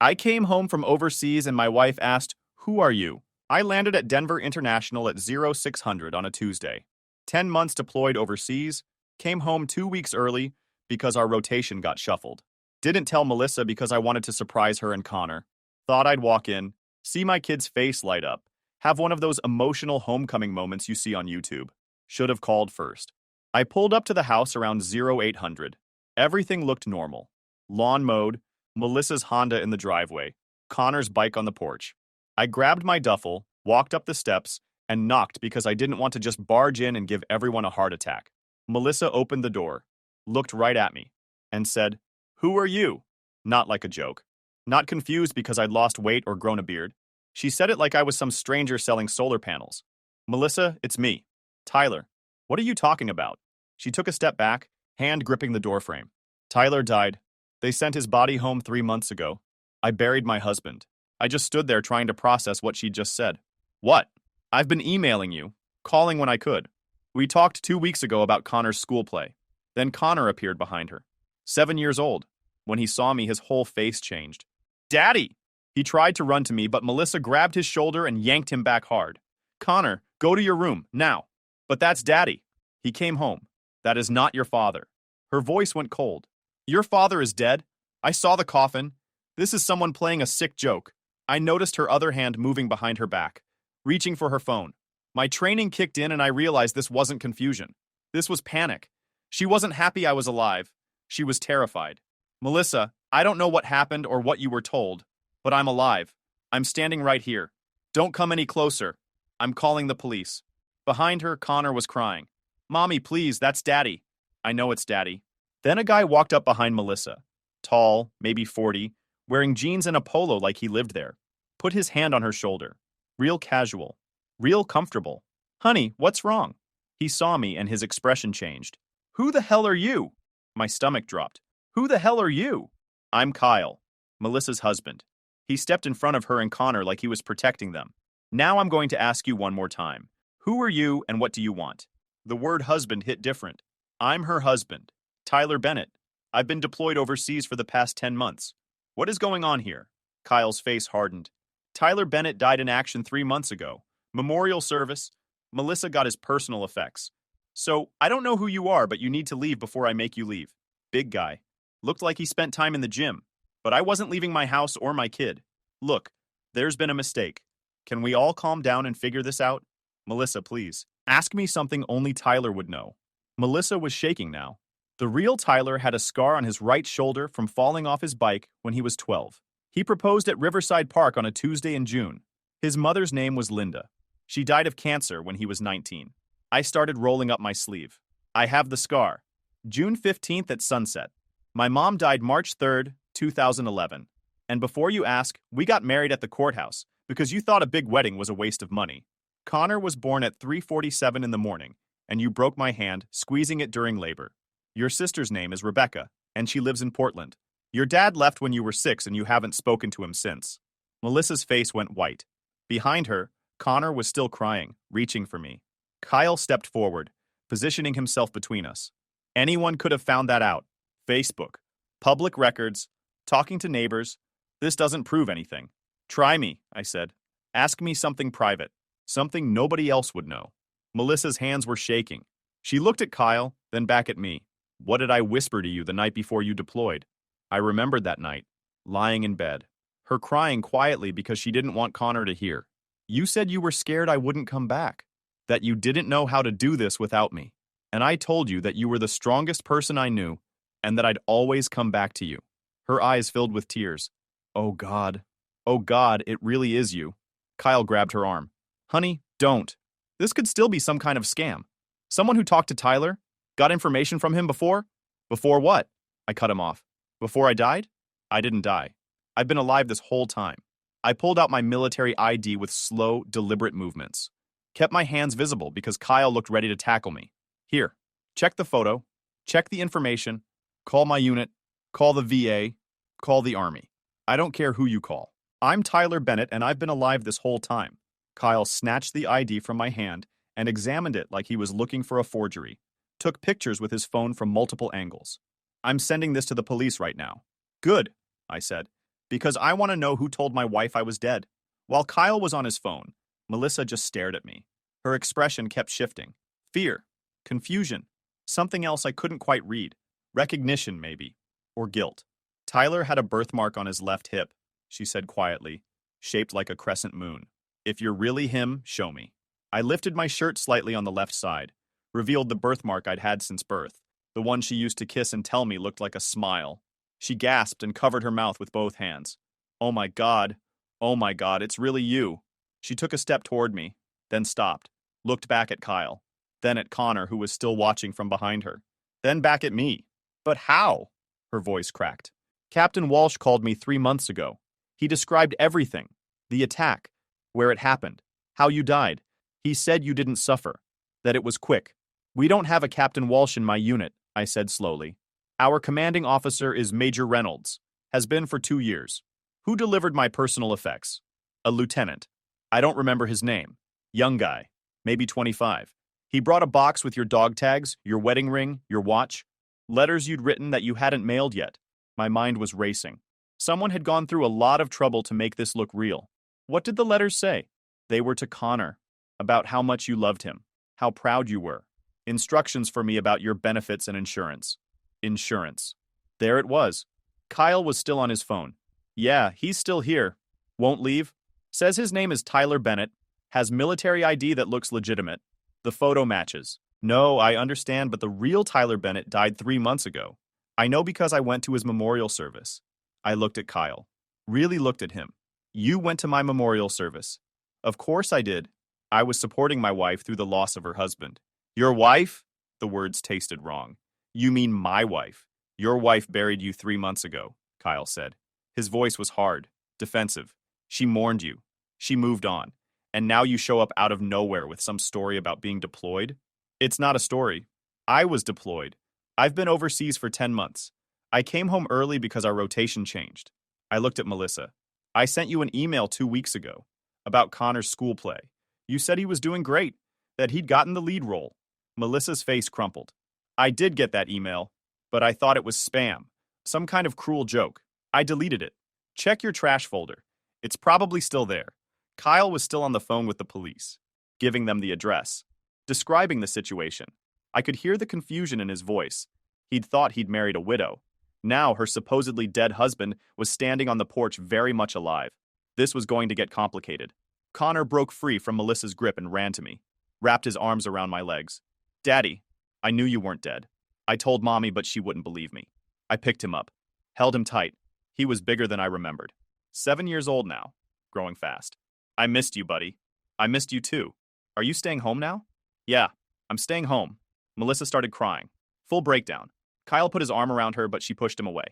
I came home from overseas and my wife asked, "Who are you?" I landed at Denver International at 0600 on a Tuesday. 10 months deployed overseas, came home 2 weeks early because our rotation got shuffled. Didn't tell Melissa because I wanted to surprise her and Connor. Thought I'd walk in, see my kid's face light up, have one of those emotional homecoming moments you see on YouTube. Should have called first. I pulled up to the house around 0800. Everything looked normal. Lawn mowed, Melissa's Honda in the driveway, Connor's bike on the porch. I grabbed my duffel, walked up the steps, and knocked because I didn't want to just barge in and give everyone a heart attack. Melissa opened the door, looked right at me, and said, "Who are you?" Not like a joke. Not confused because I'd lost weight or grown a beard. She said it like I was some stranger selling solar panels. "Melissa, it's me. Tyler. What are you talking about?" She took a step back, hand gripping the doorframe. "Tyler died. They sent his body home 3 months ago. I buried my husband." I just stood there trying to process what she'd just said. "What?" "I've been emailing you, calling when I could. We talked 2 weeks ago about Connor's school play." Then Connor appeared behind her. 7 years old. When he saw me, his whole face changed. "Daddy!" He tried to run to me, but Melissa grabbed his shoulder and yanked him back hard. "Connor, go to your room, now." "But that's Daddy. He came home. That is not your father." Her voice went cold. "Your father is dead. I saw the coffin. This is someone playing a sick joke." I noticed her other hand moving behind her back, reaching for her phone. My training kicked in and I realized this wasn't confusion. This was panic. She wasn't happy I was alive. She was terrified. "Melissa, I don't know what happened or what you were told, but I'm alive. I'm standing right here. Don't come any closer. I'm calling the police." Behind her, Connor was crying. "Mommy, please, that's Daddy." "I know it's Daddy." Then a guy walked up behind Melissa. Tall, maybe 40, wearing jeans and a polo like he lived there. Put his hand on her shoulder. Real casual. Real comfortable. "Honey, what's wrong?" He saw me and his expression changed. "Who the hell are you?" My stomach dropped. "Who the hell are you?" "I'm Kyle, Melissa's husband." He stepped in front of her and Connor like he was protecting them. "Now I'm going to ask you one more time. Who are you and what do you want?" The word husband hit different. "I'm her husband, Tyler Bennett. I've been deployed overseas for the past 10 months. What is going on here?" Kyle's face hardened. "Tyler Bennett died in action 3 months ago. Memorial service. Melissa got his personal effects. So, I don't know who you are, but you need to leave before I make you leave." Big guy. Looked like he spent time in the gym. But I wasn't leaving my house or my kid. "Look, there's been a mistake. Can we all calm down and figure this out? Melissa, please. Ask me something only Tyler would know." Melissa was shaking now. The real Tyler had a scar on his right shoulder from falling off his bike when he was 12. He proposed at Riverside Park on a Tuesday in June. His mother's name was Linda. She died of cancer when he was 19. I started rolling up my sleeve. "I have the scar. June 15th at sunset. My mom died March 3rd, 2011. And before you ask, we got married at the courthouse because you thought a big wedding was a waste of money. Connor was born at 3:47 in the morning, and you broke my hand, squeezing it during labor. Your sister's name is Rebecca, and she lives in Portland. Your dad left when you were 6 and you haven't spoken to him since." Melissa's face went white. Behind her, Connor was still crying, reaching for me. Kyle stepped forward, positioning himself between us. Anyone could have found that out. Facebook. Public records. Talking to neighbors. This doesn't prove anything. "Try me," I said. "Ask me something private. Something nobody else would know." Melissa's hands were shaking. She looked at Kyle, then back at me. "What did I whisper to you the night before you deployed?" I remembered that night, lying in bed. Her crying quietly because she didn't want Connor to hear. "You said you were scared I wouldn't come back. That you didn't know how to do this without me. And I told you that you were the strongest person I knew, and that I'd always come back to you." Her eyes filled with tears. "Oh God. Oh God, it really is you." Kyle grabbed her arm. "Honey, don't. This could still be some kind of scam. Someone who talked to Tyler? Got information from him before?" "Before what?" I cut him off. "Before I died?" "I didn't die. I've been alive this whole time." I pulled out my military ID with slow, deliberate movements. Kept my hands visible because Kyle looked ready to tackle me. "Here, check the photo, check the information, call my unit, call the VA, call the Army. I don't care who you call. I'm Tyler Bennett and I've been alive this whole time." Kyle snatched the ID from my hand and examined it like he was looking for a forgery. Took pictures with his phone from multiple angles. "I'm sending this to the police right now." "Good," I said. Because I want to know who told my wife I was dead. While Kyle was on his phone, Melissa just stared at me. Her expression kept shifting. Fear, confusion, something else I couldn't quite read. Recognition, maybe. Or guilt. Tyler had a birthmark on his left hip, she said quietly, shaped like a crescent moon. If you're really him, show me. I lifted my shirt slightly on the left side, revealed the birthmark I'd had since birth. The one she used to kiss and tell me looked like a smile. She gasped and covered her mouth with both hands. Oh my God, it's really you. She took a step toward me, then stopped, looked back at Kyle, then at Connor, who was still watching from behind her, then back at me. But how? Her voice cracked. Captain Walsh called me 3 months ago. He described everything. The attack, where it happened, how you died. He said you didn't suffer, that it was quick. We don't have a Captain Walsh in my unit, I said slowly. Our commanding officer is Major Reynolds, has been for 2 years. Who delivered my personal effects? A lieutenant. I don't remember his name. Young guy, maybe 25. He brought a box with your dog tags, your wedding ring, your watch, letters you'd written that you hadn't mailed yet. My mind was racing. Someone had gone through a lot of trouble to make this look real. What did the letters say? They were to Connor, about how much you loved him, how proud you were. Instructions for me about your benefits and insurance. Insurance. There it was. Kyle was still on his phone. Yeah, he's still here. Won't leave. Says his name is Tyler Bennett. Has military ID that looks legitimate. The photo matches. No, I understand, but the real Tyler Bennett died 3 months ago. I know because I went to his memorial service. I looked at Kyle. Really looked at him. You went to my memorial service. Of course I did. I was supporting my wife through the loss of her husband. Your wife? The words tasted wrong. You mean my wife. Your wife buried you 3 months ago, Kyle said. His voice was hard, defensive. She mourned you. She moved on. And now you show up out of nowhere with some story about being deployed? It's not a story. I was deployed. I've been overseas for 10 months. I came home early because our rotation changed. I looked at Melissa. I sent you an email 2 weeks ago about Connor's school play. You said he was doing great, that he'd gotten the lead role. Melissa's face crumpled. I did get that email, but I thought it was spam, some kind of cruel joke. I deleted it. Check your trash folder. It's probably still there. Kyle was still on the phone with the police, giving them the address, describing the situation. I could hear the confusion in his voice. He'd thought he'd married a widow. Now her supposedly dead husband was standing on the porch very much alive. This was going to get complicated. Connor broke free from Melissa's grip and ran to me, wrapped his arms around my legs. Daddy, I knew you weren't dead. I told Mommy, but she wouldn't believe me. I picked him up, held him tight. He was bigger than I remembered. 7 years old now, growing fast. I missed you, buddy. I missed you too. Are you staying home now? Yeah, I'm staying home. Melissa started crying. Full breakdown. Kyle put his arm around her, but she pushed him away.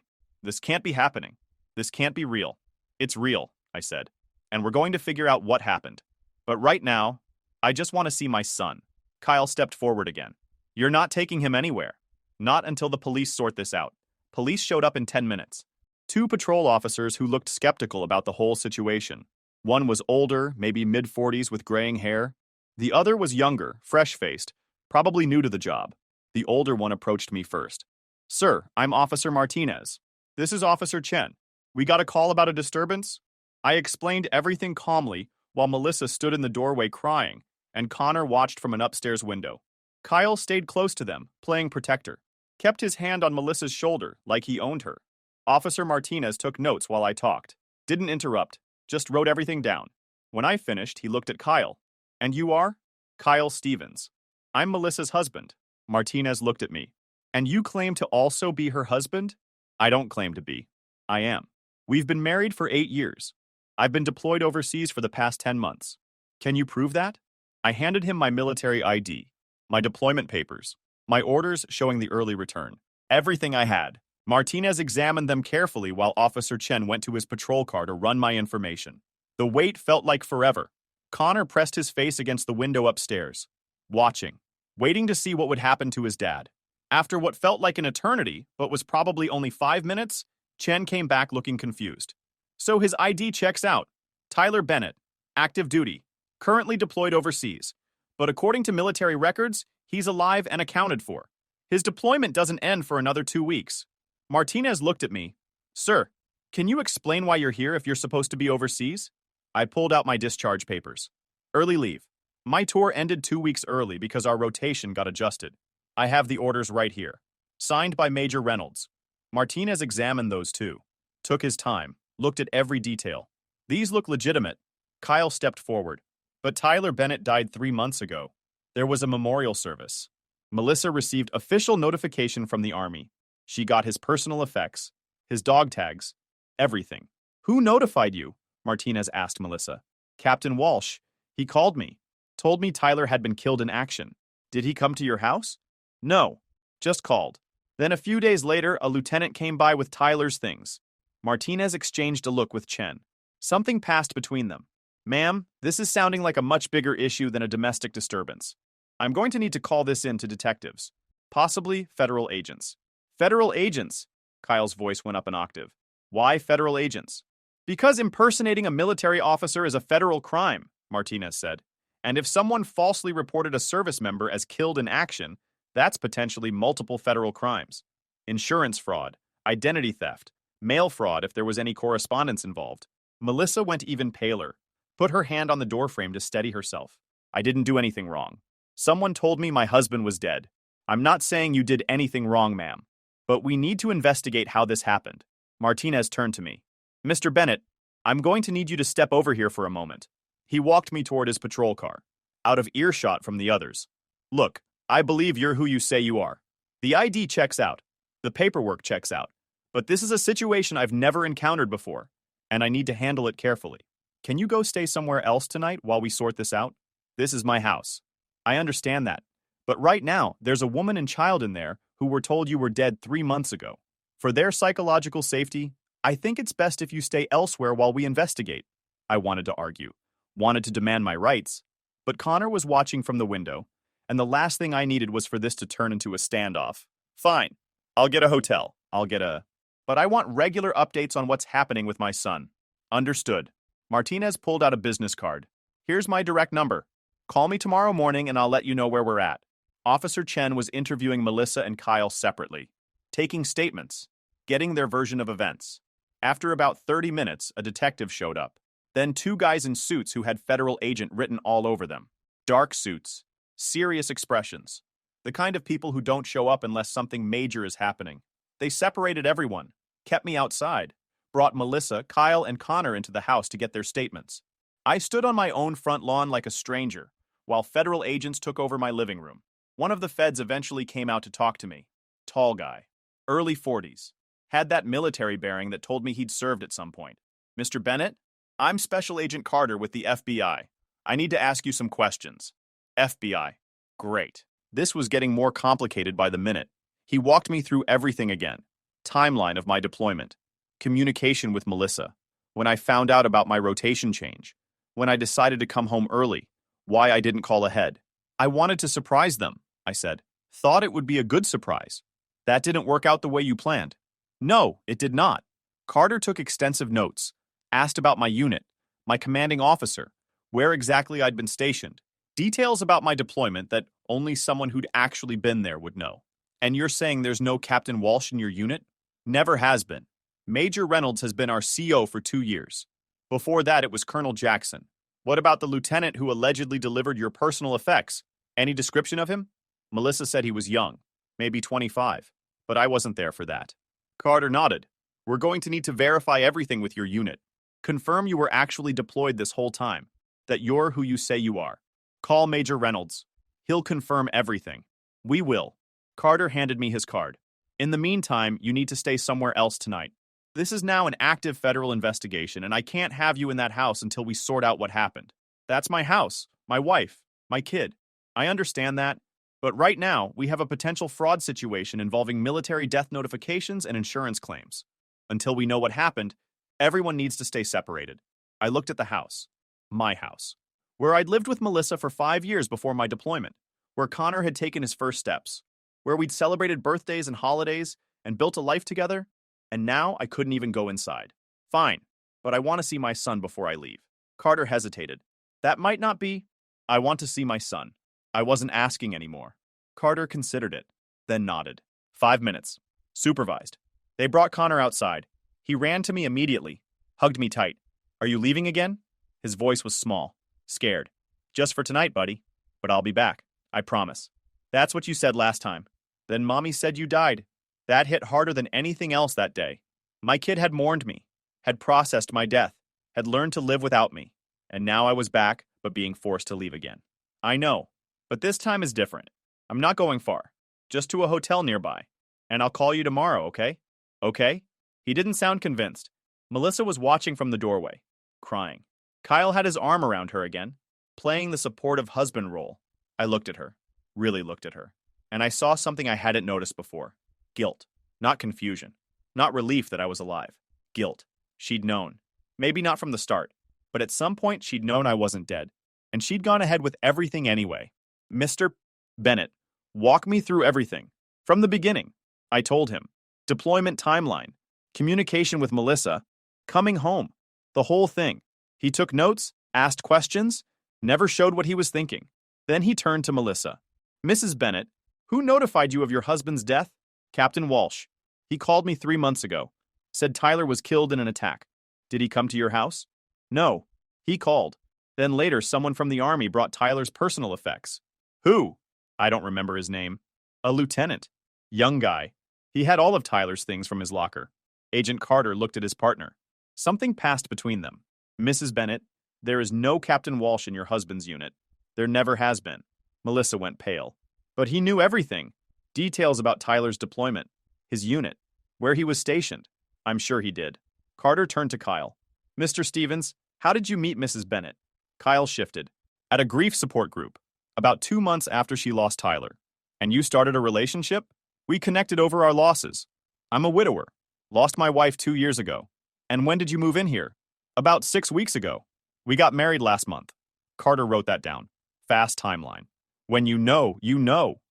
This can't be happening. This can't be real. It's real, I said. And we're going to figure out what happened. But right now, I just want to see my son. Kyle stepped forward again. You're not taking him anywhere. Not until the police sort this out. Police showed up in 10 minutes. 2 patrol officers who looked skeptical about the whole situation. One was older, maybe mid-40s with graying hair. The other was younger, fresh-faced, probably new to the job. The older one approached me first. Sir, I'm Officer Martinez. This is Officer Chen. We got a call about a disturbance? I explained everything calmly while Melissa stood in the doorway crying, and Connor watched from an upstairs window. Kyle stayed close to them, playing protector. Kept his hand on Melissa's shoulder like he owned her. Officer Martinez took notes while I talked. Didn't interrupt, just wrote everything down. When I finished, he looked at Kyle. And you are? Kyle Stevens. I'm Melissa's husband. Martinez looked at me. And you claim to also be her husband? I don't claim to be. I am. We've been married for 8 years. I've been deployed overseas for the past 10 months. Can you prove that? I handed him my military ID, my deployment papers, my orders showing the early return. Everything I had. Martinez examined them carefully while Officer Chen went to his patrol car to run my information. The wait felt like forever. Connor pressed his face against the window upstairs, watching, waiting to see what would happen to his dad. After what felt like an eternity, but was probably only 5 minutes, Chen came back looking confused. So his ID checks out. Tyler Bennett, active duty, currently deployed overseas. But according to military records, he's alive and accounted for. His deployment doesn't end for another 2 weeks. Martinez looked at me. Sir, Can you explain why you're here if you're supposed to be overseas? I pulled out my discharge papers. Early leave. My tour ended 2 weeks early because our rotation got adjusted. I have the orders right here. Signed by Major Reynolds. Martinez examined those too. Took his time, looked at every detail. These look legitimate. Kyle stepped forward. But Tyler Bennett died 3 months ago. There was a memorial service. Melissa received official notification from the Army. She got his personal effects, his dog tags, everything. Who notified you? Martinez asked Melissa. Captain Walsh. He called me. Told me Tyler had been killed in action. Did he come to your house? No. Just called. Then a few days later, a lieutenant came by with Tyler's things. Martinez exchanged a look with Chen. Something passed between them. Ma'am, this is sounding like a much bigger issue than a domestic disturbance. I'm going to need to call this in to detectives. Possibly federal agents. Federal agents? Kyle's voice went up an octave. Why federal agents? Because impersonating a military officer is a federal crime, Martinez said. And if someone falsely reported a service member as killed in action, that's potentially multiple federal crimes. Insurance fraud, identity theft, mail fraud if there was any correspondence involved. Melissa went even paler, put her hand on the doorframe to steady herself. I didn't do anything wrong. Someone told me my husband was dead. I'm not saying you did anything wrong, ma'am. But we need to investigate how this happened. Martinez turned to me. Mr. Bennett, I'm going to need you to step over here for a moment. He walked me toward his patrol car, out of earshot from the others. Look, I believe you're who you say you are. The ID checks out. The paperwork checks out. But this is a situation I've never encountered before, and I need to handle it carefully. Can you go stay somewhere else tonight while we sort this out? This is my house. I understand that. But right now, there's a woman and child in there who were told you were dead 3 months ago. For their psychological safety, I think it's best if you stay elsewhere while we investigate. I wanted to argue, wanted to demand my rights, but Connor was watching from the window, and the last thing I needed was for this to turn into a standoff. Fine, I'll get a hotel. But I want regular updates on what's happening with my son. Understood. Martinez pulled out a business card. Here's my direct number. Call me tomorrow morning and I'll let you know where we're at. Officer Chen was interviewing Melissa and Kyle separately, taking statements, getting their version of events. After about 30 minutes, a detective showed up. Then 2 guys in suits who had federal agent written all over them. Dark suits, serious expressions. The kind of people who don't show up unless something major is happening. They separated everyone, kept me outside, brought Melissa, Kyle, and Connor into the house to get their statements. I stood on my own front lawn like a stranger, while federal agents took over my living room. One of the feds eventually came out to talk to me. Tall guy, early 40s. Had that military bearing that told me he'd served at some point. Mr. Bennett, I'm Special Agent Carter with the FBI. I need to ask you some questions. FBI. Great. This was getting more complicated by the minute. He walked me through everything again. Timeline of my deployment. Communication with Melissa. When I found out about my rotation change. When I decided to come home early. Why I didn't call ahead. I wanted to surprise them, I said. Thought it would be a good surprise. That didn't work out the way you planned. No, it did not. Carter took extensive notes. Asked about my unit, my commanding officer, where exactly I'd been stationed. Details about my deployment that only someone who'd actually been there would know. And you're saying there's no Captain Walsh in your unit? Never has been. Major Reynolds has been our CO for 2 years. Before that, it was Colonel Jackson. What about the lieutenant who allegedly delivered your personal effects? Any description of him? Melissa said he was young, maybe 25, but I wasn't there for that. Carter nodded. We're going to need to verify everything with your unit. Confirm you were actually deployed this whole time, that you're who you say you are. Call Major Reynolds. He'll confirm everything. We will. Carter handed me his card. In the meantime, you need to stay somewhere else tonight. This is now an active federal investigation, and I can't have you in that house until we sort out what happened. That's my house, my wife, my kid. I understand that, but right now, we have a potential fraud situation involving military death notifications and insurance claims. Until we know what happened, everyone needs to stay separated. I looked at the house, my house, where I'd lived with Melissa for 5 years before my deployment, where Connor had taken his first steps, where we'd celebrated birthdays and holidays and built a life together. And now I couldn't even go inside. Fine, but I want to see my son before I leave. Carter hesitated. That might not be. I want to see my son. I wasn't asking anymore. Carter considered it, then nodded. 5 minutes. Supervised. They brought Connor outside. He ran to me immediately, hugged me tight. Are you leaving again? His voice was small, scared. Just for tonight, buddy. But I'll be back. I promise. That's what you said last time. Then Mommy said you died. That hit harder than anything else that day. My kid had mourned me, had processed my death, had learned to live without me. And now I was back, but being forced to leave again. I know, but this time is different. I'm not going far. Just to a hotel nearby. And I'll call you tomorrow, okay? Okay? He didn't sound convinced. Melissa was watching from the doorway, crying. Kyle had his arm around her again, playing the supportive husband role. I looked at her, really looked at her, and I saw something I hadn't noticed before. Guilt, not confusion, not relief that I was alive. Guilt. She'd known. Maybe not from the start, but at some point she'd known I wasn't dead, and she'd gone ahead with everything anyway. Mr. Bennett, walk me through everything. From the beginning, I told him. Deployment timeline, communication with Melissa, coming home, the whole thing. He took notes, asked questions, never showed what he was thinking. Then he turned to Melissa. Mrs. Bennett, who notified you of your husband's death? Captain Walsh. He called me 3 months ago. Said Tyler was killed in an attack. Did he come to your house? No. He called. Then later someone from the army brought Tyler's personal effects. Who? I don't remember his name. A lieutenant. Young guy. He had all of Tyler's things from his locker. Agent Carter looked at his partner. Something passed between them. Mrs. Bennett, there is no Captain Walsh in your husband's unit. There never has been. Melissa went pale. But he knew everything. Details about Tyler's deployment. His unit. Where he was stationed. I'm sure he did. Carter turned to Kyle. Mr. Stevens, how did you meet Mrs. Bennett? Kyle shifted. At a grief support group. About 2 months after she lost Tyler. And you started a relationship? We connected over our losses. I'm a widower. Lost my wife 2 years ago. And when did you move in here? About 6 weeks ago. We got married last month. Carter wrote that down. Fast timeline. When you know,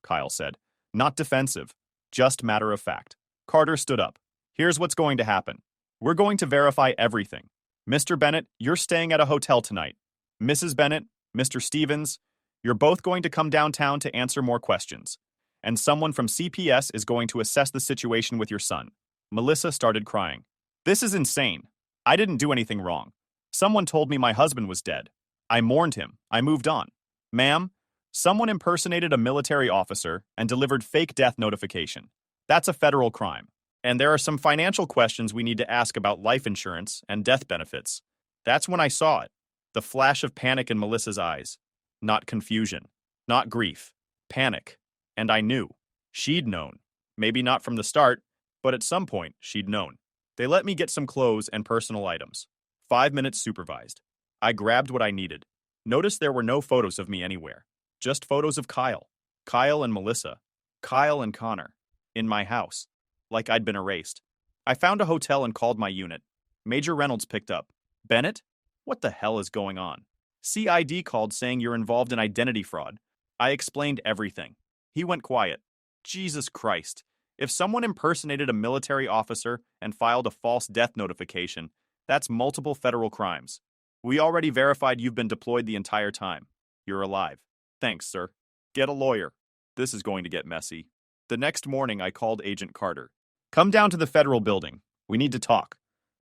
Kyle said. Not defensive. Just matter of fact. Carter stood up. Here's what's going to happen. We're going to verify everything. Mr. Bennett, you're staying at a hotel tonight. Mrs. Bennett, Mr. Stevens, you're both going to come downtown to answer more questions. And someone from CPS is going to assess the situation with your son. Melissa started crying. This is insane. I didn't do anything wrong. Someone told me my husband was dead. I mourned him. I moved on. Ma'am, someone impersonated a military officer and delivered fake death notification. That's a federal crime. And there are some financial questions we need to ask about life insurance and death benefits. That's when I saw it. The flash of panic in Melissa's eyes. Not confusion. Not grief. Panic. And I knew. She'd known. Maybe not from the start, but at some point, she'd known. They let me get some clothes and personal items. 5 minutes supervised. I grabbed what I needed. Noticed there were no photos of me anywhere. Just photos of Kyle. Kyle and Melissa. Kyle and Connor. In my house. Like I'd been erased. I found a hotel and called my unit. Major Reynolds picked up. Bennett? What the hell is going on? CID called saying you're involved in identity fraud. I explained everything. He went quiet. Jesus Christ. If someone impersonated a military officer and filed a false death notification, that's multiple federal crimes. We already verified you've been deployed the entire time. You're alive. Thanks, sir. Get a lawyer. This is going to get messy. The next morning, I called Agent Carter. Come down to the federal building. We need to talk.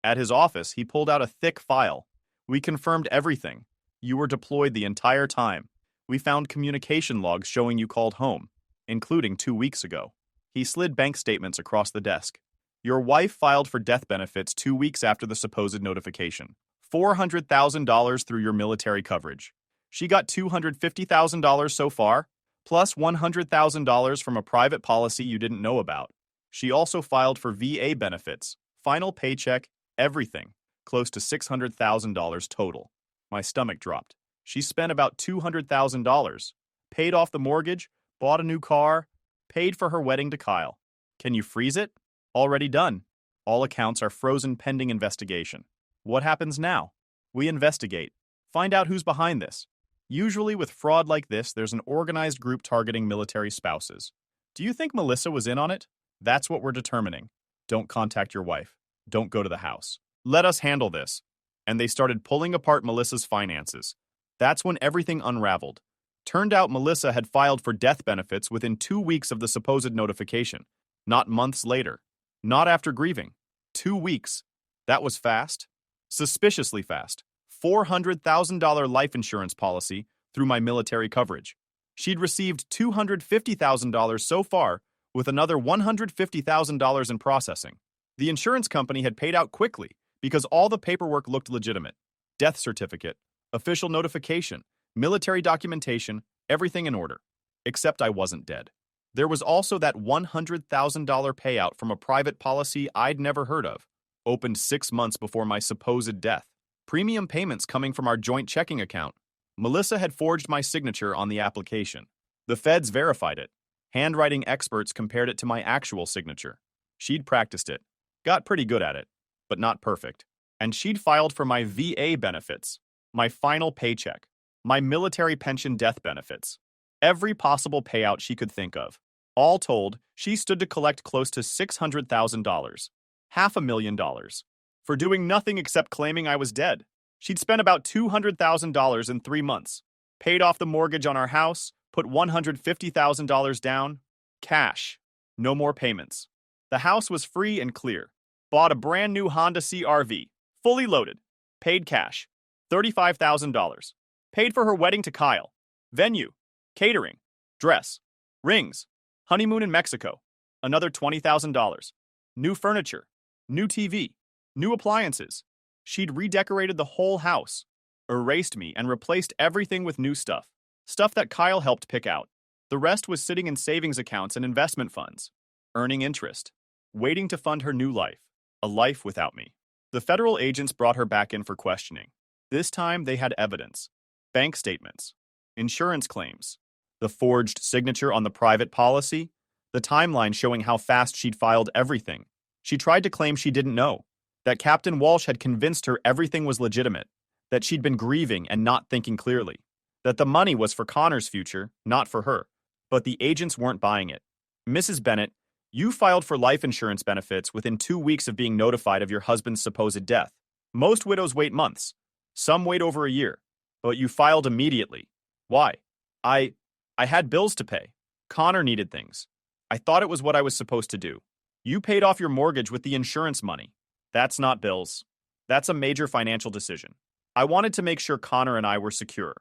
At his office, he pulled out a thick file. We confirmed everything. You were deployed the entire time. We found communication logs showing you called home, including 2 weeks ago. He slid bank statements across the desk. Your wife filed for death benefits 2 weeks after the supposed notification. $400,000 through your military coverage. She got $250,000 so far, plus $100,000 from a private policy you didn't know about. She also filed for VA benefits, final paycheck, everything, close to $600,000 total. My stomach dropped. She spent about $200,000, paid off the mortgage, bought a new car, paid for her wedding to Kyle. Can you freeze it? Already done. All accounts are frozen pending investigation. What happens now? We investigate. Find out who's behind this. Usually with fraud like this, there's an organized group targeting military spouses. Do you think Melissa was in on it? That's what we're determining. Don't contact your wife. Don't go to the house. Let us handle this. And they started pulling apart Melissa's finances. That's when everything unraveled. Turned out Melissa had filed for death benefits within 2 weeks of the supposed notification. Not months later. Not after grieving. 2 weeks. That was fast. Suspiciously fast. $400,000 life insurance policy through my military coverage. She'd received $250,000 so far, with another $150,000 in processing. The insurance company had paid out quickly because all the paperwork looked legitimate. Death certificate, official notification, military documentation, everything in order. Except I wasn't dead. There was also that $100,000 payout from a private policy I'd never heard of, opened 6 months before my supposed death. Premium payments coming from our joint checking account. Melissa had forged my signature on the application. The feds verified it. Handwriting experts compared it to my actual signature. She'd practiced it. Got pretty good at it, but not perfect. And she'd filed for my VA benefits, my final paycheck, my military pension death benefits, every possible payout she could think of. All told, she stood to collect close to $600,000, $500,000, for doing nothing except claiming I was dead. She'd spent about $200,000 in 3 months, paid off the mortgage on our house, put $150,000 down, cash, no more payments. The house was free and clear. Bought a brand new Honda CR-V, fully loaded, paid cash, $35,000. Paid for her wedding to Kyle, venue, catering, dress, rings, honeymoon in Mexico, another $20,000. New furniture, new TV, new appliances. She'd redecorated the whole house, erased me, and replaced everything with new stuff. Stuff that Kyle helped pick out. The rest was sitting in savings accounts and investment funds, earning interest, waiting to fund her new life, a life without me. The federal agents brought her back in for questioning. This time they had evidence, bank statements, insurance claims, the forged signature on the private policy, the timeline showing how fast she'd filed everything. She tried to claim she didn't know, that Captain Walsh had convinced her everything was legitimate, that she'd been grieving and not thinking clearly, that the money was for Connor's future, not for her. But the agents weren't buying it. Mrs. Bennett, you filed for life insurance benefits within 2 weeks of being notified of your husband's supposed death. Most widows wait months. Some wait over a year. But you filed immediately. Why? I had bills to pay. Connor needed things. I thought it was what I was supposed to do. You paid off your mortgage with the insurance money. That's not bills. That's a major financial decision. I wanted to make sure Connor and I were secure.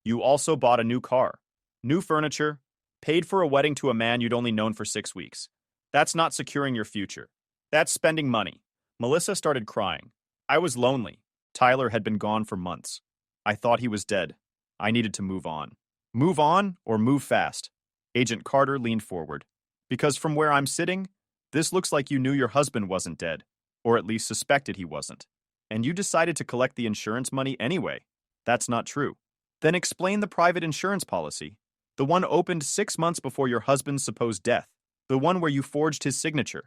You also bought a new car, new furniture, paid for a wedding to a man you'd only known for 6 weeks. That's not securing your future. That's spending money. Melissa started crying. I was lonely. Tyler had been gone for months. I thought he was dead. I needed to move on. Move on or move fast. Agent Carter leaned forward. Because from where I'm sitting, this looks like you knew your husband wasn't dead, or at least suspected he wasn't. And you decided to collect the insurance money anyway. That's not true. Then explain the private insurance policy, the one opened 6 months before your husband's supposed death, the one where you forged his signature.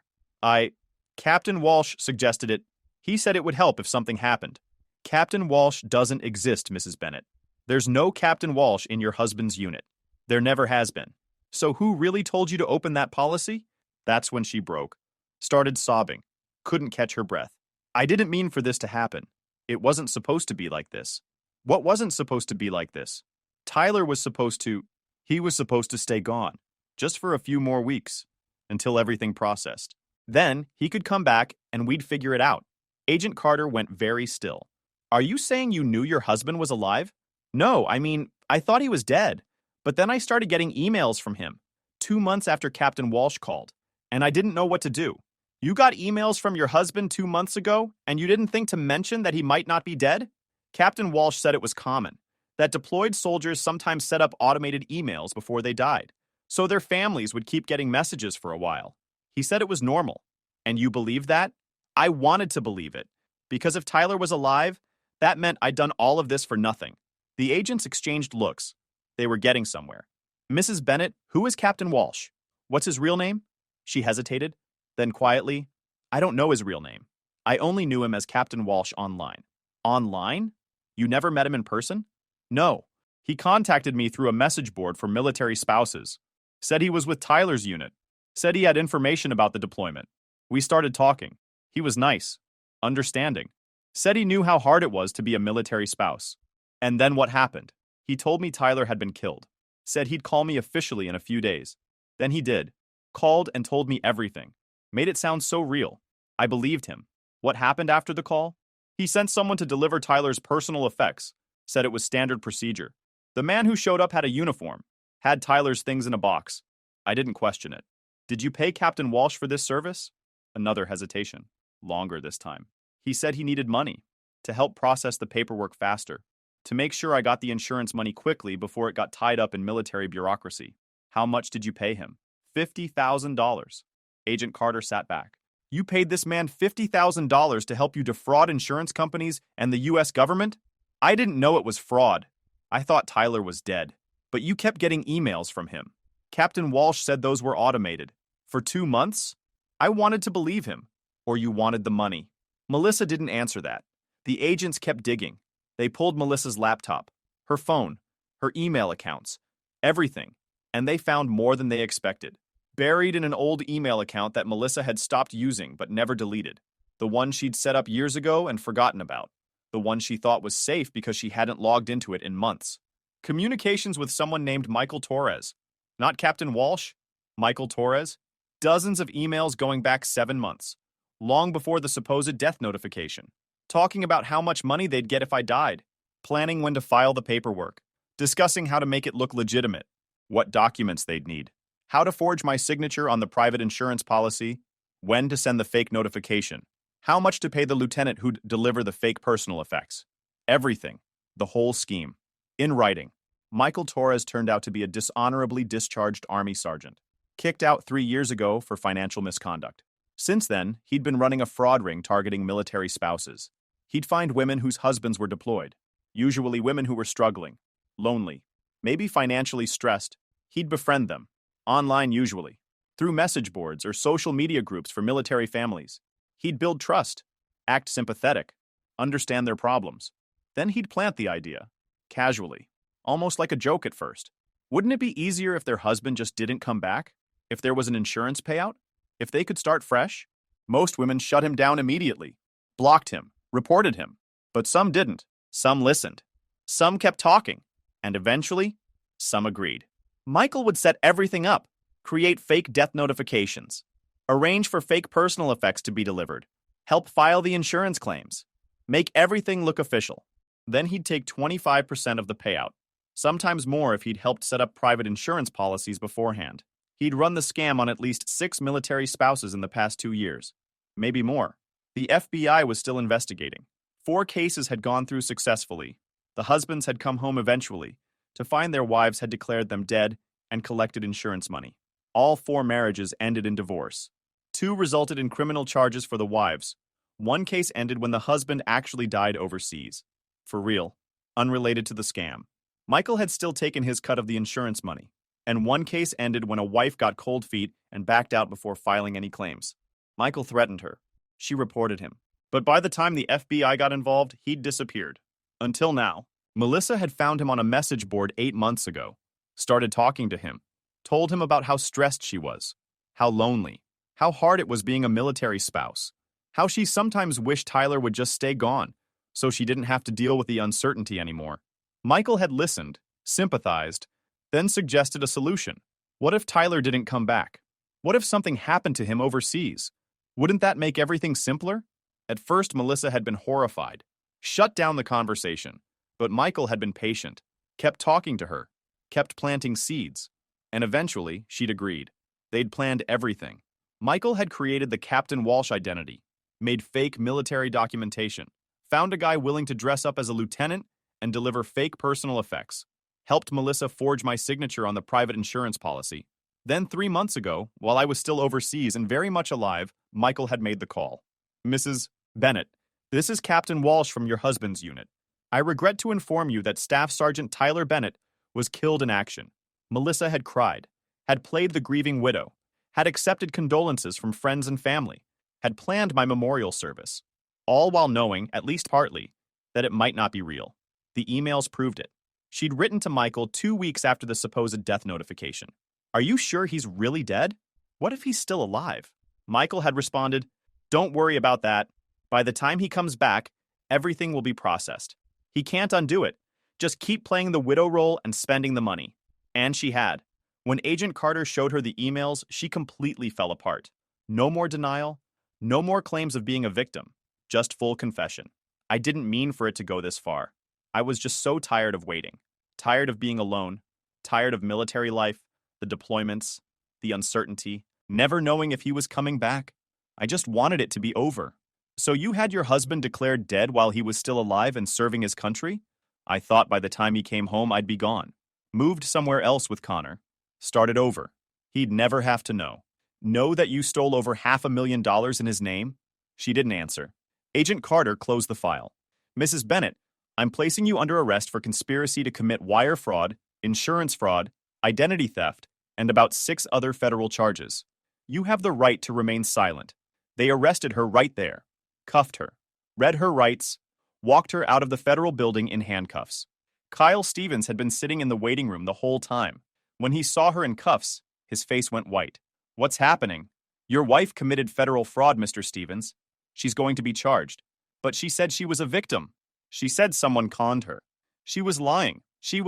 Captain Walsh suggested it. He said it would help if something happened. Captain Walsh doesn't exist, Mrs. Bennett. There's no Captain Walsh in your husband's unit. There never has been. So who really told you to open that policy? That's when she broke. Started sobbing. Couldn't catch her breath. I didn't mean for this to happen. It wasn't supposed to be like this. What wasn't supposed to be like this? Tyler was supposed to... He was supposed to stay gone. Just for a few more weeks. Until everything processed. Then, he could come back and we'd figure it out. Agent Carter went very still. Are you saying you knew your husband was alive? No, I thought he was dead. But then I started getting emails from him. 2 months after Captain Walsh called. And I didn't know what to do. You got emails from your husband 2 months ago, and you didn't think to mention that he might not be dead? Captain Walsh said it was common, that deployed soldiers sometimes set up automated emails before they died, so their families would keep getting messages for a while. He said it was normal. And you believed that? I wanted to believe it, because if Tyler was alive, that meant I'd done all of this for nothing. The agents exchanged looks. They were getting somewhere. Mrs. Bennett, who is Captain Walsh? What's his real name? She hesitated. Then quietly, I don't know his real name. I only knew him as Captain Walsh online. Online? You never met him in person? No. He contacted me through a message board for military spouses. Said he was with Tyler's unit. Said he had information about the deployment. We started talking. He was nice. Understanding. Said he knew how hard it was to be a military spouse. And then what happened? He told me Tyler had been killed. Said he'd call me officially in a few days. Then he did. Called and told me everything. Made it sound so real. I believed him. What happened after the call? He sent someone to deliver Tyler's personal effects, said it was standard procedure. The man who showed up had a uniform, had Tyler's things in a box. I didn't question it. Did you pay Captain Walsh for this service? Another hesitation. Longer this time. He said he needed money to help process the paperwork faster, to make sure I got the insurance money quickly before it got tied up in military bureaucracy. How much did you pay him? $50,000. Agent Carter sat back. You paid this man $50,000 to help you defraud insurance companies and the U.S. government? I didn't know it was fraud. I thought Tyler was dead. But you kept getting emails from him. Captain Walsh said those were automated. For 2 months? I wanted to believe him. Or you wanted the money. Melissa didn't answer that. The agents kept digging. They pulled Melissa's laptop, her phone, her email accounts, everything, and they found more than they expected. Buried in an old email account that Melissa had stopped using but never deleted. The one she'd set up years ago and forgotten about. The one she thought was safe because she hadn't logged into it in months. Communications with someone named Michael Torres. Not Captain Walsh, Michael Torres. Dozens of emails going back 7 months. Long before the supposed death notification. Talking about how much money they'd get if I died. Planning when to file the paperwork. Discussing how to make it look legitimate. What documents they'd need. How to forge my signature on the private insurance policy. When to send the fake notification. How much to pay the lieutenant who'd deliver the fake personal effects. Everything. The whole scheme. In writing. Michael Torres turned out to be a dishonorably discharged Army sergeant. Kicked out 3 years ago for financial misconduct. Since then, he'd been running a fraud ring targeting military spouses. He'd find women whose husbands were deployed. Usually women who were struggling. Lonely. Maybe financially stressed. He'd befriend them. Online usually. Through message boards or social media groups for military families. He'd build trust. Act sympathetic. Understand their problems. Then he'd plant the idea. Casually. Almost like a joke at first. Wouldn't it be easier if their husband just didn't come back? If there was an insurance payout? If they could start fresh? Most women shut him down immediately. Blocked him. Reported him. But some didn't. Some listened. Some kept talking. And eventually, some agreed. Michael would set everything up. Create fake death notifications. Arrange for fake personal effects to be delivered. Help file the insurance claims. Make everything look official. Then he'd take 25% of the payout. Sometimes more if he'd helped set up private insurance policies beforehand. He'd run the scam on at least 6 military spouses in the past 2 years. Maybe more. The FBI was still investigating. 4 cases had gone through successfully. The husbands had come home eventually to find their wives had declared them dead and collected insurance money. All 4 marriages ended in divorce. 2 resulted in criminal charges for the wives. 1 case ended when the husband actually died overseas. For real. Unrelated to the scam. Michael had still taken his cut of the insurance money. And 1 case ended when a wife got cold feet and backed out before filing any claims. Michael threatened her. She reported him. But by the time the FBI got involved, he'd disappeared. Until now. Melissa had found him on a message board 8 months ago. Started talking to him. Told him about how stressed she was. How lonely. How hard it was being a military spouse. How she sometimes wished Tyler would just stay gone, so she didn't have to deal with the uncertainty anymore. Michael had listened, sympathized, then suggested a solution. What if Tyler didn't come back? What if something happened to him overseas? Wouldn't that make everything simpler? At first, Melissa had been horrified, shut down the conversation, but Michael had been patient, kept talking to her, kept planting seeds, and eventually she'd agreed. They'd planned everything. Michael had created the Captain Walsh identity, made fake military documentation, found a guy willing to dress up as a lieutenant and deliver fake personal effects. Helped Melissa forge my signature on the private insurance policy. Then 3 months ago, while I was still overseas and very much alive, Michael had made the call. Mrs. Bennett, this is Captain Walsh from your husband's unit. I regret to inform you that Staff Sergeant Tyler Bennett was killed in action. Melissa had cried, had played the grieving widow, had accepted condolences from friends and family, had planned my memorial service, all while knowing, at least partly, that it might not be real. The emails proved it. She'd written to Michael 2 weeks after the supposed death notification. Are you sure he's really dead? What if he's still alive? Michael had responded, don't worry about that. By the time he comes back, everything will be processed. He can't undo it. Just keep playing the widow role and spending the money. And she had. When Agent Carter showed her the emails, she completely fell apart. No more denial. No more claims of being a victim. Just full confession. I didn't mean for it to go this far. I was just so tired of waiting. Tired of being alone. Tired of military life, the deployments, the uncertainty, never knowing if he was coming back. I just wanted it to be over. So you had your husband declared dead while he was still alive and serving his country? I thought by the time he came home I'd be gone. Moved somewhere else with Connor. Started over. He'd never have to know. Know that you stole over $500,000 in his name? She didn't answer. Agent Carter closed the file. Mrs. Bennett, I'm placing you under arrest for conspiracy to commit wire fraud, insurance fraud, identity theft, and about 6 other federal charges. You have the right to remain silent. They arrested her right there, cuffed her, read her rights, walked her out of the federal building in handcuffs. Kyle Stevens had been sitting in the waiting room the whole time. When he saw her in cuffs, his face went white. What's happening? Your wife committed federal fraud, Mr. Stevens. She's going to be charged. But she said she was a victim. She said someone conned her. She was lying. She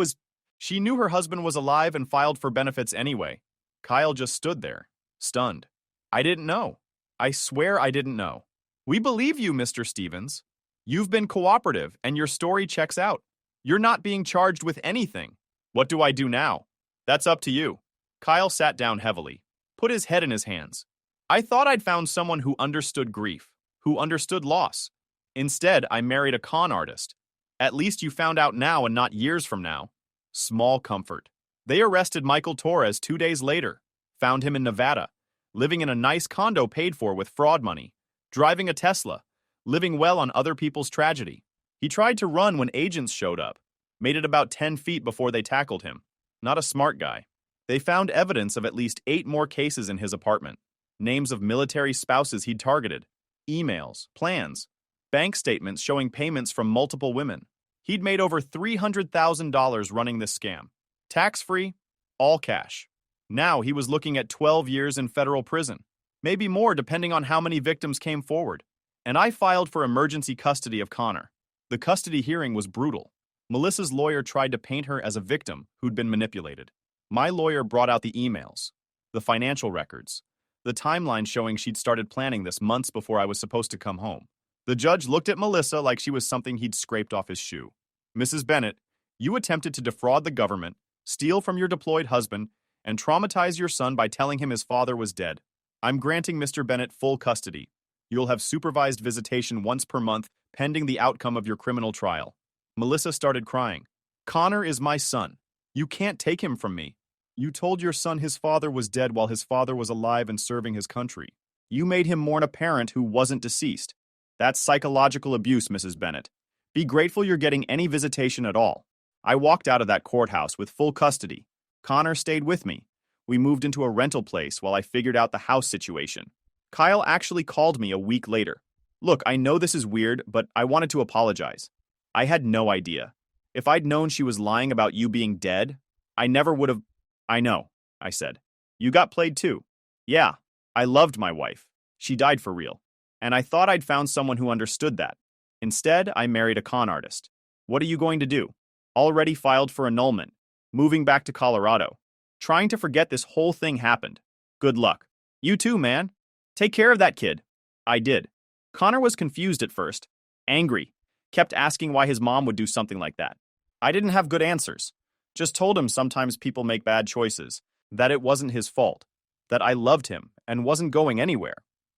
knew her husband was alive and filed for benefits anyway. Kyle just stood there, stunned. I didn't know. I swear I didn't know. We believe you, Mr. Stevens. You've been cooperative and your story checks out. You're not being charged with anything. What do I do now? That's up to you. Kyle sat down heavily, put his head in his hands. I thought I'd found someone who understood grief, who understood loss. Instead, I married a con artist. At least you found out now and not years from now. Small comfort. They arrested Michael Torres 2 days later, found him in Nevada, living in a nice condo paid for with fraud money, driving a Tesla, living well on other people's tragedy. He tried to run when agents showed up, made it about 10 feet before they tackled him. Not a smart guy. They found evidence of at least 8 more cases in his apartment. Names of military spouses he'd targeted, emails, plans, bank statements showing payments from multiple women. He'd made over $300,000 running this scam. Tax-free, all cash. Now he was looking at 12 years in federal prison. Maybe more depending on how many victims came forward. And I filed for emergency custody of Connor. The custody hearing was brutal. Melissa's lawyer tried to paint her as a victim who'd been manipulated. My lawyer brought out the emails, the financial records, the timeline showing she'd started planning this months before I was supposed to come home. The judge looked at Melissa like she was something he'd scraped off his shoe. Mrs. Bennett, you attempted to defraud the government, steal from your deployed husband, and traumatize your son by telling him his father was dead. I'm granting Mr. Bennett full custody. You'll have supervised visitation once per month, pending the outcome of your criminal trial. Melissa started crying. Connor is my son. You can't take him from me. You told your son his father was dead while his father was alive and serving his country. You made him mourn a parent who wasn't deceased. That's psychological abuse, Mrs. Bennett. Be grateful you're getting any visitation at all. I walked out of that courthouse with full custody. Connor stayed with me. We moved into a rental place while I figured out the house situation. Kyle actually called me a week later. Look, I know this is weird, but I wanted to apologize. I had no idea. If I'd known she was lying about you being dead, I never would have... I know, I said. You got played too. Yeah, I loved my wife. She died for real. And I thought I'd found someone who understood that. Instead, I married a con artist. What are you going to do? Already filed for annulment. Moving back to Colorado. Trying to forget this whole thing happened. Good luck. You too, man. Take care of that kid. I did. Connor was confused at first. Angry. Kept asking why his mom would do something like that. I didn't have good answers. Just told him sometimes people make bad choices. That it wasn't his fault. That I loved him and wasn't going anywhere.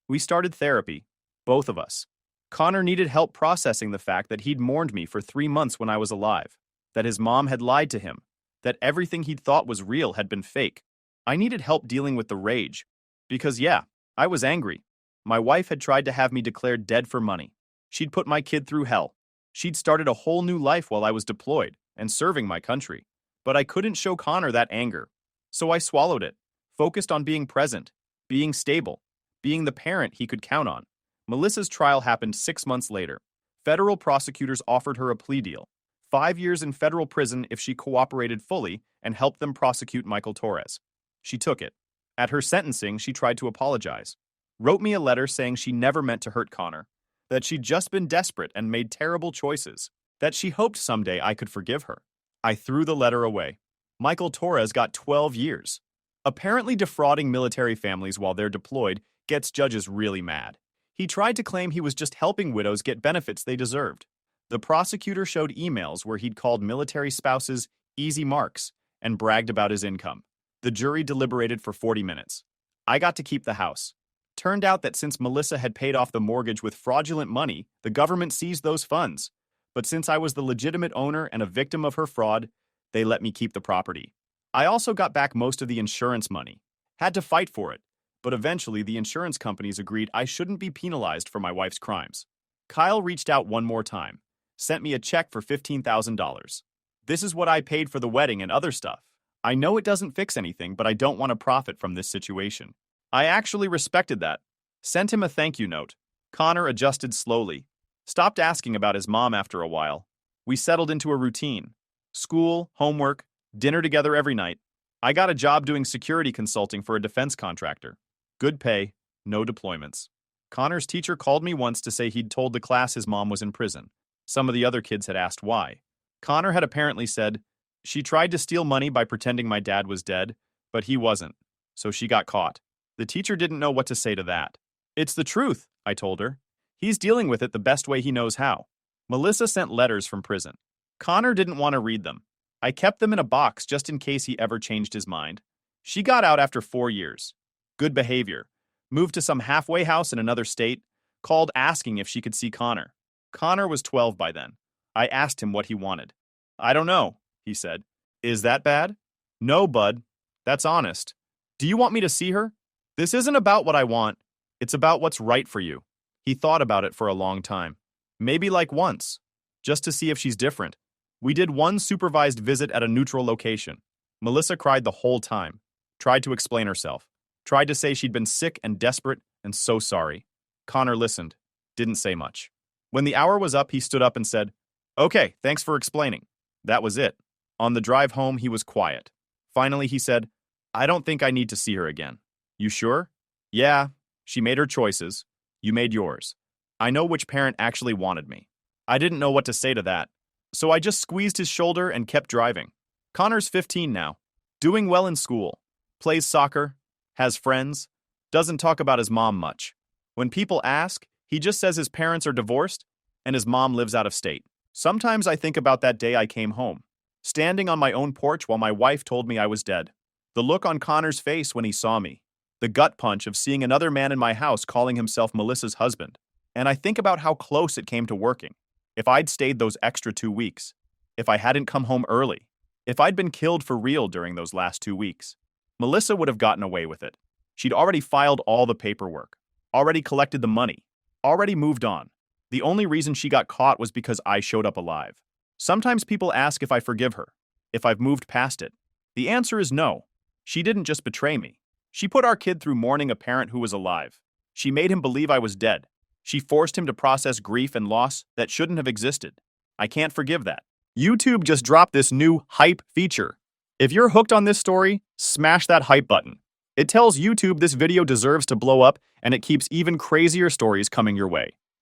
We started therapy. Both of us. Connor needed help processing the fact that he'd mourned me for 3 months when I was alive. That his mom had lied to him. That everything he'd thought was real had been fake. I needed help dealing with the rage. Because yeah, I was angry. My wife had tried to have me declared dead for money. She'd put my kid through hell. She'd started a whole new life while I was deployed and serving my country. But I couldn't show Connor that anger. So I swallowed it, focused on being present, being stable, being the parent he could count on. Melissa's trial happened 6 months later. Federal prosecutors offered her a plea deal. 5 years in federal prison if she cooperated fully and helped them prosecute Michael Torres. She took it. At her sentencing, she tried to apologize. Wrote me a letter saying she never meant to hurt Connor. That she'd just been desperate and made terrible choices. That she hoped someday I could forgive her. I threw the letter away. Michael Torres got 12 years. Apparently defrauding military families while they're deployed gets judges really mad. He tried to claim he was just helping widows get benefits they deserved. The prosecutor showed emails where he'd called military spouses easy marks and bragged about his income. The jury deliberated for 40 minutes. I got to keep the house. Turned out that since Melissa had paid off the mortgage with fraudulent money, the government seized those funds. But since I was the legitimate owner and a victim of her fraud, they let me keep the property. I also got back most of the insurance money. Had to fight for it, but eventually the insurance companies agreed I shouldn't be penalized for my wife's crimes. Kyle reached out one more time, sent me a check for $15,000. This is what I paid for the wedding and other stuff. I know it doesn't fix anything, but I don't want to profit from this situation. I actually respected that. Sent him a thank you note. Connor adjusted slowly. Stopped asking about his mom after a while. We settled into a routine. School, homework, dinner together every night. I got a job doing security consulting for a defense contractor. Good pay, no deployments. Connor's teacher called me once to say he'd told the class his mom was in prison. Some of the other kids had asked why. Connor had apparently said, "She tried to steal money by pretending my dad was dead, but he wasn't, so she got caught." The teacher didn't know what to say to that. "It's the truth," I told her. "He's dealing with it the best way he knows how." Melissa sent letters from prison. Connor didn't want to read them. I kept them in a box just in case he ever changed his mind. She got out after 4 years. Good behavior. Moved to some halfway house in another state. Called asking if she could see Connor. Connor was 12 by then. I asked him what he wanted. "I don't know," he said. "Is that bad?" "No, bud. That's honest. Do you want me to see her?" "This isn't about what I want. It's about what's right for you." He thought about it for a long time. "Maybe like once, just to see if she's different." We did one supervised visit at a neutral location. Melissa cried the whole time. Tried to explain herself. Tried to say she'd been sick and desperate and so sorry. Connor listened. Didn't say much. When the hour was up, he stood up and said, "Okay, thanks for explaining." That was it. On the drive home, he was quiet. Finally, he said, "I don't think I need to see her again." "You sure?" "Yeah, she made her choices. You made yours. I know which parent actually wanted me." I didn't know what to say to that, so I just squeezed his shoulder and kept driving. Connor's 15 now, doing well in school, plays soccer, has friends, doesn't talk about his mom much. When people ask, he just says his parents are divorced and his mom lives out of state. Sometimes I think about that day I came home, standing on my own porch while my wife told me I was dead. The look on Connor's face when he saw me. The gut punch of seeing another man in my house calling himself Melissa's husband. And I think about how close it came to working. If I'd stayed those extra 2 weeks, if I hadn't come home early, if I'd been killed for real during those last 2 weeks, Melissa would have gotten away with it. She'd already filed all the paperwork, already collected the money, already moved on. The only reason she got caught was because I showed up alive. Sometimes people ask if I forgive her, if I've moved past it. The answer is no. She didn't just betray me. She put our kid through mourning a parent who was alive. She made him believe I was dead. She forced him to process grief and loss that shouldn't have existed. I can't forgive that. YouTube just dropped this new hype feature. If you're hooked on this story, smash that hype button. It tells YouTube this video deserves to blow up, and it keeps even crazier stories coming your way.